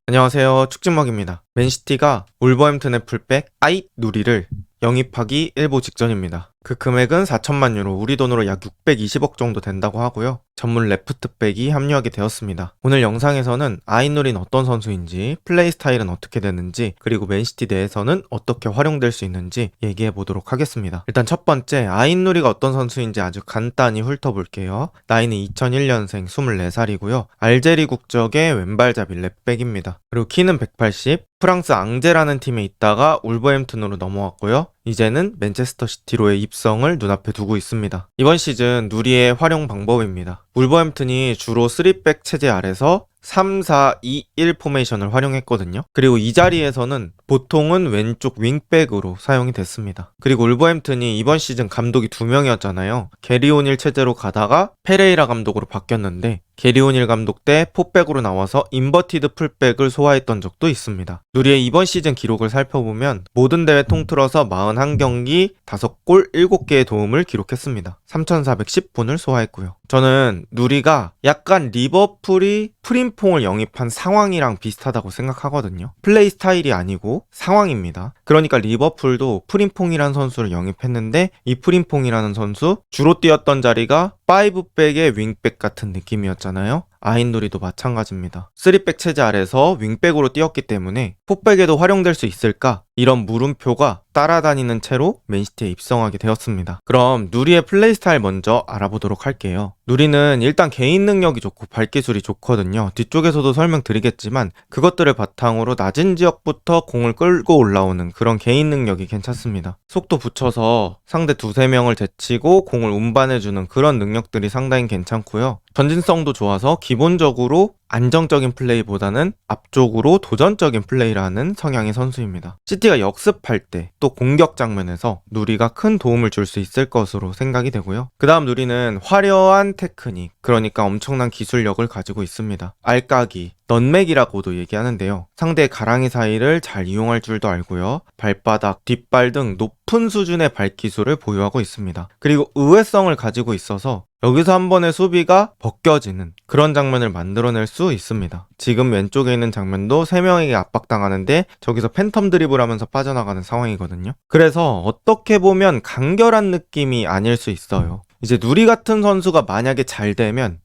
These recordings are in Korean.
안녕하세요. 축진먹입니다. 맨시티가 울버햄튼의 풀백 아잇 누리를 영입하기 일보 직전입니다. 그 금액은 4천만 유로, 우리 돈으로 약 620억 정도 된다고 하고요. 전문 레프트백이 합류하게 되었습니다. 오늘 영상에서는 아잇 누리는 어떤 선수인지, 플레이 스타일은 어떻게 되는지, 그리고 맨시티 내에서는 어떻게 활용될 수 있는지 얘기해 보도록 하겠습니다. 일단 첫 번째, 아잇 누리가 어떤 선수인지 아주 간단히 훑어볼게요. 나이는 2001년생 24살이고요. 알제리 국적의 왼발잡이 랩백입니다. 그리고 키는 180, 프랑스 앙제라는 팀에 있다가 울버햄튼으로 넘어왔고요. 이제는 맨체스터 시티로의 입성을 눈앞에 두고 있습니다. 이번 시즌 누리의 활용 방법입니다. 울버햄튼이 주로 3백 체제 아래서 3-4-2-1 포메이션을 활용했거든요. 그리고 이 자리에서는 보통은 왼쪽 윙백으로 사용이 됐습니다. 그리고 울버햄튼이 이번 시즌 감독이 2명이었잖아요. 게리 오닐 체제로 가다가 페레이라 감독으로 바뀌었는데 게리 오닐 감독 때 포백으로 나와서 인버티드 풀백을 소화했던 적도 있습니다. 누리의 이번 시즌 기록을 살펴보면 모든 대회 통틀어서 41경기 5골 7개의 도움을 기록했습니다. 3,410분을 소화했고요. 저는 누리가 약간 리버풀이 프림퐁을 영입한 상황이랑 비슷하다고 생각하거든요. 플레이 스타일이 아니고 상황입니다. 그러니까 리버풀도 프림퐁이라는 선수를 영입했는데 이 프림퐁이라는 선수 주로 뛰었던 자리가 5백의 윙백 같은 느낌이었잖아요. 아잇누리도 마찬가지입니다. 3백 체제 아래서 윙백으로 뛰었기 때문에 4백에도 활용될 수 있을까? 이런 물음표가 따라다니는 채로 맨시티에 입성하게 되었습니다. 그럼 누리의 플레이 스타일 먼저 알아보도록 할게요. 누리는 일단 개인 능력이 좋고 발기술이 좋거든요. 뒤쪽에서도 설명드리겠지만 그것들을 바탕으로 낮은 지역부터 공을 끌고 올라오는 그런 개인 능력이 괜찮습니다. 속도 붙여서 상대 2-3명을 제치고 공을 운반해주는 그런 능력들이 상당히 괜찮고요. 전진성도 좋아서 기본적으로 안정적인 플레이보다는 앞쪽으로 도전적인 플레이를 하는 성향의 선수입니다. 시티가 역습할 때 또 공격 장면에서 누리가 큰 도움을 줄 수 있을 것으로 생각이 되고요. 그 다음 누리는 화려한 테크닉, 그러니까 엄청난 기술력을 가지고 있습니다. 알까기, 넌맥이라고도 얘기하는데요. 상대의 가랑이 사이를 잘 이용할 줄도 알고요. 발바닥, 뒷발 등 높은 수준의 발기술을 보유하고 있습니다. 그리고 의외성을 가지고 있어서 여기서 한 번의 수비가 벗겨지는 그런 장면을 만들어낼 수 있습니다. 지금 왼쪽에 있는 장면도 3명에게 압박당하는데 저기서 팬텀 드리블 하면서 빠져나가는 상황이거든요. 그래서 어떻게 보면 간결한 느낌이 아닐 수 있어요. 이제 누리 같은 선수가 만약에 잘 되면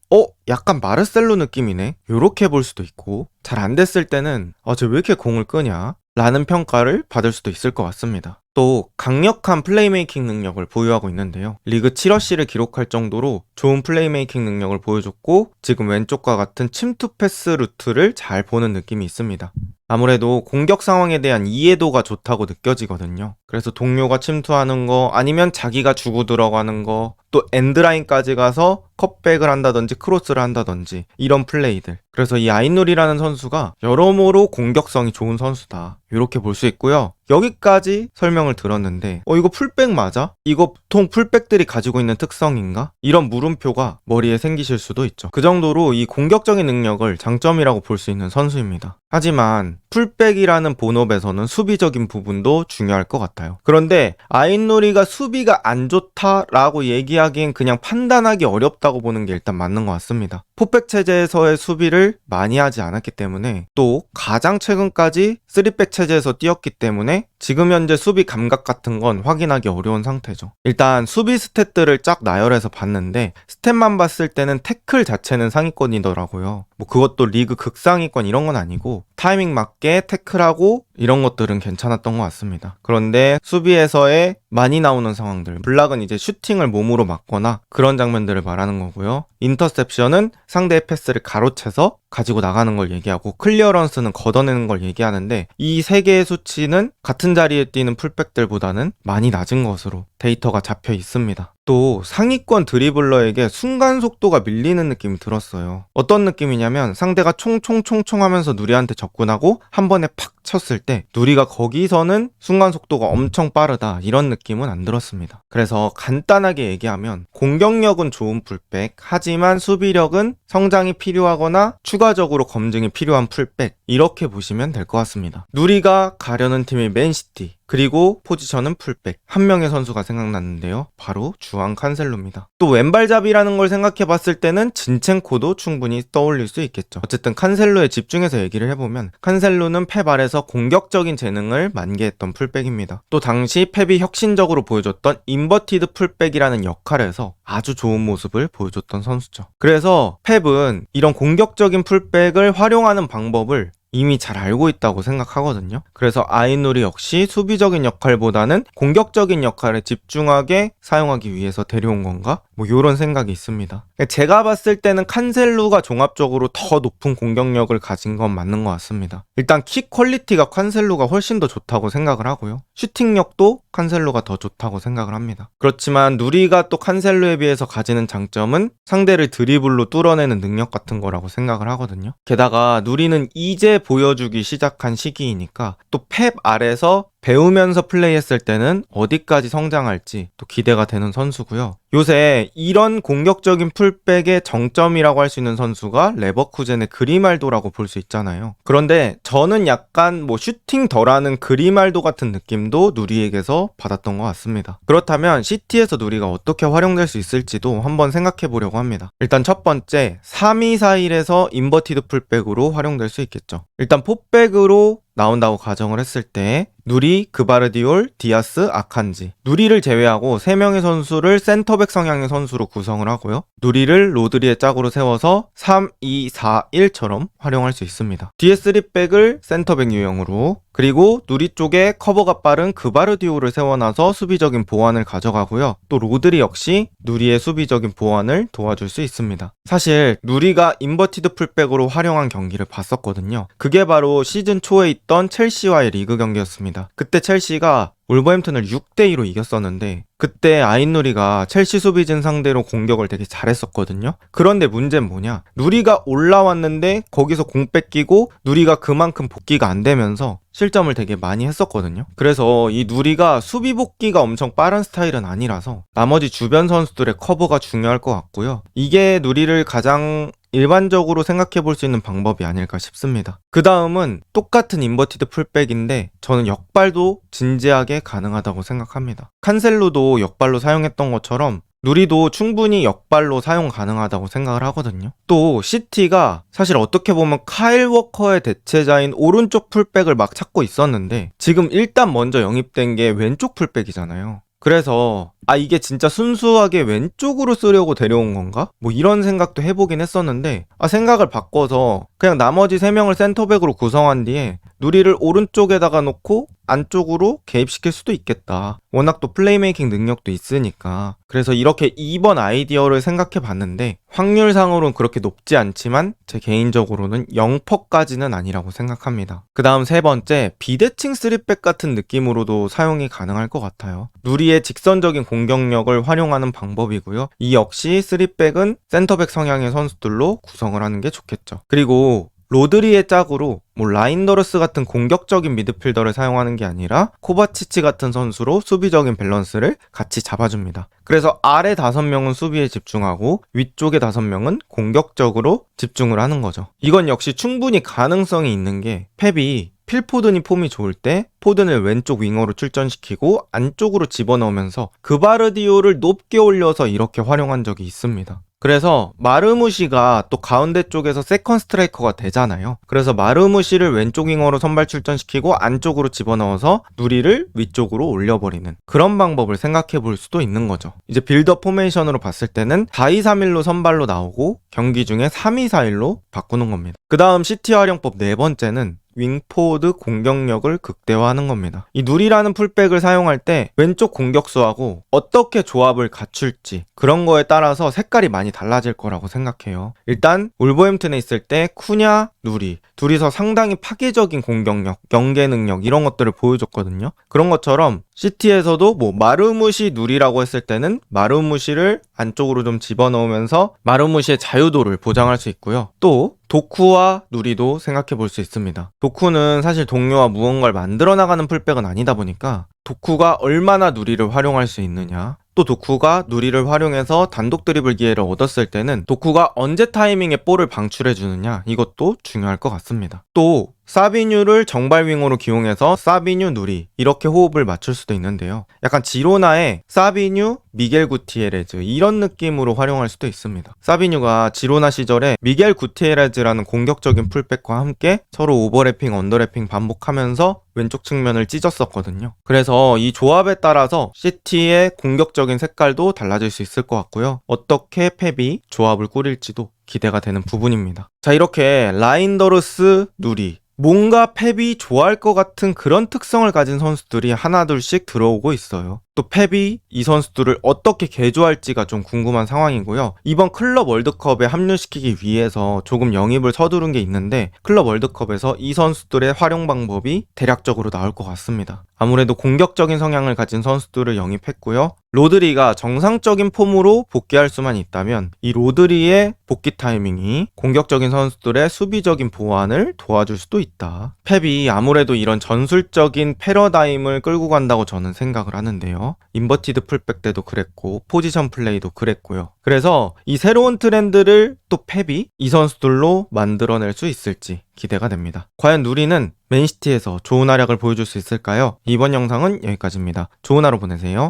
약간 마르셀로 느낌이네? 요렇게 볼 수도 있고, 잘 안 됐을 때는 쟤 왜 이렇게 공을 끄냐? 라는 평가를 받을 수도 있을 것 같습니다. 또 강력한 플레이메이킹 능력을 보유하고 있는데요. 리그 7어시를 기록할 정도로 좋은 플레이메이킹 능력을 보여줬고 지금 왼쪽과 같은 침투 패스 루트를 잘 보는 느낌이 있습니다. 아무래도 공격 상황에 대한 이해도가 좋다고 느껴지거든요. 그래서 동료가 침투하는 거 아니면 자기가 주고 들어가는 거 또 엔드라인까지 가서 컷백을 한다든지 크로스를 한다든지 이런 플레이들. 그래서 이 아잇누리라는 선수가 여러모로 공격성이 좋은 선수다. 이렇게 볼 수 있고요. 여기까지 설명을 들었는데 이거 풀백 맞아? 이거 보통 풀백들이 가지고 있는 특성인가? 이런 물음표가 머리에 생기실 수도 있죠. 그 정도로 이 공격적인 능력을 장점이라고 볼 수 있는 선수입니다. 하지만 풀백이라는 본업에서는 수비적인 부분도 중요할 것 같아요. 그런데 아잇누리가 수비가 안 좋다라고 얘기하기엔 그냥 판단하기 어렵다고 보는 게 일단 맞는 것 같습니다. 포백 체제에서의 수비를 많이 하지 않았기 때문에 또 가장 최근까지 3백 체제에서 뛰었기 때문에 지금 현재 수비 감각 같은 건 확인하기 어려운 상태죠. 일단 수비 스탯들을 쫙 나열해서 봤는데 스탯만 봤을 때는 태클 자체는 상위권이더라고요. 그것도 리그 극상위권 이런 건 아니고 타이밍 맞게 태클하고 이런 것들은 괜찮았던 것 같습니다. 그런데 수비에서의 많이 나오는 상황들, 블락은 이제 슈팅을 몸으로 맞거나 그런 장면들을 말하는 거고요. 인터셉션은 상대의 패스를 가로채서 가지고 나가는 걸 얘기하고 클리어런스는 걷어내는 걸 얘기하는데 이 세 개의 수치는 같은 자리에 뛰는 풀백들보다는 많이 낮은 것으로 데이터가 잡혀 있습니다. 또 상위권 드리블러에게 순간 속도가 밀리는 느낌이 들었어요. 어떤 느낌이냐면 상대가 총총총총 하면서 누리한테 접근하고 한 번에 팍 쳤을 때 누리가 거기서는 순간 속도가 엄청 빠르다 이런 느낌은 안 들었습니다. 그래서 간단하게 얘기하면 공격력은 좋은 풀백, 하지만 수비력은 성장이 필요하거나 추가적으로 검증이 필요한 풀백, 이렇게 보시면 될 것 같습니다. 누리가 가려는 팀이 맨시티, 그리고 포지션은 풀백. 한 명의 선수가 생각났는데요. 바로 주앙 칸셀로입니다. 또 왼발잡이라는 걸 생각해 봤을 때는 진첸코도 충분히 떠올릴 수 있겠죠. 어쨌든 칸셀로에 집중해서 얘기를 해보면 칸셀로는 펩 아래서 공격적인 재능을 만개했던 풀백입니다. 또 당시 펩이 혁신적으로 보여줬던 인버티드 풀백이라는 역할에서 아주 좋은 모습을 보여줬던 선수죠. 그래서 펩은 이런 공격적인 풀백을 활용하는 방법을 이미 잘 알고 있다고 생각하거든요. 그래서 아이누리 역시 수비적인 역할보다는 공격적인 역할에 집중하게 사용하기 위해서 데려온 건가? 뭐 이런 생각이 있습니다. 제가 봤을 때는 칸셀루가 종합적으로 더 높은 공격력을 가진 건 맞는 것 같습니다. 일단 킥 퀄리티가 칸셀루가 훨씬 더 좋다고 생각을 하고요. 슈팅력도 칸셀루가 더 좋다고 생각을 합니다. 그렇지만 누리가 또 칸셀루에 비해서 가지는 장점은 상대를 드리블로 뚫어내는 능력 같은 거라고 생각을 하거든요. 게다가 누리는 이제 보여주기 시작한 시기이니까 또 펩 아래서 배우면서 플레이했을 때는 어디까지 성장할지 또 기대가 되는 선수고요. 요새 이런 공격적인 풀백의 정점이라고 할 수 있는 선수가 레버쿠젠의 그리말도라고 볼 수 있잖아요. 그런데 저는 약간 슈팅 덜하는 그리말도 같은 느낌도 누리에게서 받았던 것 같습니다. 그렇다면 시티에서 누리가 어떻게 활용될 수 있을지도 한번 생각해 보려고 합니다. 일단 첫 번째, 3-2-4-1에서 인버티드 풀백으로 활용될 수 있겠죠. 일단 포백으로 나온다고 가정을 했을 때 누리, 그바르디올, 디아스, 아칸지. 누리를 제외하고 3명의 선수를 센터백 성향의 선수로 구성을 하고요. 누리를 로드리의 짝으로 세워서 3-2-4-1처럼 활용할 수 있습니다. 뒤에 3백을 센터백 유형으로, 그리고 누리 쪽에 커버가 빠른 그바르디올을 세워놔서 수비적인 보완을 가져가고요. 또 로드리 역시 누리의 수비적인 보완을 도와줄 수 있습니다. 사실 누리가 인버티드 풀백으로 활용한 경기를 봤었거든요. 그게 바로 시즌 초에 있던 첼시와의 리그 경기였습니다. 그때 첼시가 울버햄튼을 6-2로 이겼었는데 그때 아잇누리가 첼시 수비진 상대로 공격을 되게 잘했었거든요. 그런데 문제는 뭐냐? 누리가 올라왔는데 거기서 공 뺏기고 누리가 그만큼 복귀가 안 되면서 실점을 되게 많이 했었거든요. 그래서 이 누리가 수비 복귀가 엄청 빠른 스타일은 아니라서 나머지 주변 선수들의 커버가 중요할 것 같고요. 이게 누리를 가장 일반적으로 생각해 볼 수 있는 방법이 아닐까 싶습니다. 그 다음은 똑같은 인버티드 풀백인데 저는 역발도 진지하게 가능하다고 생각합니다. 칸셀루도 역발로 사용했던 것처럼 누리도 충분히 역발로 사용 가능하다고 생각을 하거든요. 또 시티가 사실 어떻게 보면 카일 워커의 대체자인 오른쪽 풀백을 막 찾고 있었는데 지금 일단 먼저 영입된 게 왼쪽 풀백이잖아요. 그래서 이게 진짜 순수하게 왼쪽으로 쓰려고 데려온 건가? 이런 생각도 해보긴 했었는데 생각을 바꿔서 그냥 나머지 3명을 센터백으로 구성한 뒤에 누리를 오른쪽에다가 놓고 안쪽으로 개입시킬 수도 있겠다. 워낙 또 플레이메이킹 능력도 있으니까. 그래서 이렇게 2번 아이디어를 생각해 봤는데 확률상으로는 그렇게 높지 않지만 제 개인적으로는 0%까지는 아니라고 생각합니다. 그 다음 세 번째, 비대칭 3백 같은 느낌으로도 사용이 가능할 것 같아요. 누리의 직선적인 공격력을 활용하는 방법이고요. 이 역시 3백은 센터백 성향의 선수들로 구성을 하는 게 좋겠죠. 그리고 로드리의 짝으로 라인더러스 같은 공격적인 미드필더를 사용하는 게 아니라 코바치치 같은 선수로 수비적인 밸런스를 같이 잡아줍니다. 그래서 아래 5명은 수비에 집중하고 위쪽에 5명은 공격적으로 집중을 하는 거죠. 이건 역시 충분히 가능성이 있는 게 펩이 필포든이 폼이 좋을 때 포든을 왼쪽 윙어로 출전시키고 안쪽으로 집어넣으면서 그바르디올을 높게 올려서 이렇게 활용한 적이 있습니다. 그래서 마르무시가 또 가운데 쪽에서 세컨 스트라이커가 되잖아요. 그래서 마르무시를 왼쪽 윙어로 선발 출전시키고 안쪽으로 집어넣어서 누리를 위쪽으로 올려버리는 그런 방법을 생각해 볼 수도 있는 거죠. 이제 빌드업 포메이션으로 봤을 때는 4-2-3-1로 선발로 나오고 경기 중에 3-2-4-1로 바꾸는 겁니다. 그 다음 시티 활용법 네 번째는 윙포워드 공격력을 극대화하는 겁니다. 이 누리라는 풀백을 사용할 때 왼쪽 공격수하고 어떻게 조합을 갖출지 그런 거에 따라서 색깔이 많이 달라질 거라고 생각해요. 일단 울버햄튼에 있을 때 쿠냐, 누리 둘이서 상당히 파괴적인 공격력, 연계 능력 이런 것들을 보여줬거든요. 그런 것처럼 시티에서도 마르무시 누리라고 했을 때는 마르무시를 안쪽으로 좀 집어넣으면서 마르무시의 자유도를 보장할 수 있고요. 또 도쿠와 누리도 생각해 볼 수 있습니다. 도쿠는 사실 동료와 무언가를 만들어 나가는 풀백은 아니다 보니까 도쿠가 얼마나 누리를 활용할 수 있느냐, 또 도쿠가 누리를 활용해서 단독 드리블 기회를 얻었을 때는 도쿠가 언제 타이밍에 볼을 방출해 주느냐, 이것도 중요할 것 같습니다. 또 사비뉴를 정발윙어로 기용해서 사비뉴 누리 이렇게 호흡을 맞출 수도 있는데요. 약간 지로나의 사비뉴 미겔 구티에레즈 이런 느낌으로 활용할 수도 있습니다. 사비뉴가 지로나 시절에 미겔 구티에레즈라는 공격적인 풀백과 함께 서로 오버래핑 언더래핑 반복하면서 왼쪽 측면을 찢었었거든요. 그래서 이 조합에 따라서 시티의 공격적인 색깔도 달라질 수 있을 것 같고요. 어떻게 펩이 조합을 꾸릴지도 기대가 되는 부분입니다. 자, 이렇게 라인더르스 누리 뭔가 펩이 좋아할 것 같은 그런 특성을 가진 선수들이 하나둘씩 들어오고 있어요. 또 펩이 이 선수들을 어떻게 개조할지가 좀 궁금한 상황이고요. 이번 클럽 월드컵에 합류시키기 위해서 조금 영입을 서두른 게 있는데 클럽 월드컵에서 이 선수들의 활용 방법이 대략적으로 나올 것 같습니다. 아무래도 공격적인 성향을 가진 선수들을 영입했고요. 로드리가 정상적인 폼으로 복귀할 수만 있다면 이 로드리의 복귀 타이밍이 공격적인 선수들의 수비적인 보완을 도와줄 수도 있다. 펩이 아무래도 이런 전술적인 패러다임을 끌고 간다고 저는 생각을 하는데요. 인버티드 풀백 때도 그랬고 포지션 플레이도 그랬고요. 그래서 이 새로운 트렌드를 또 펩이 이 선수들로 만들어낼 수 있을지 기대가 됩니다. 과연 누리는 맨시티에서 좋은 활약을 보여줄 수 있을까요? 이번 영상은 여기까지입니다. 좋은 하루 보내세요.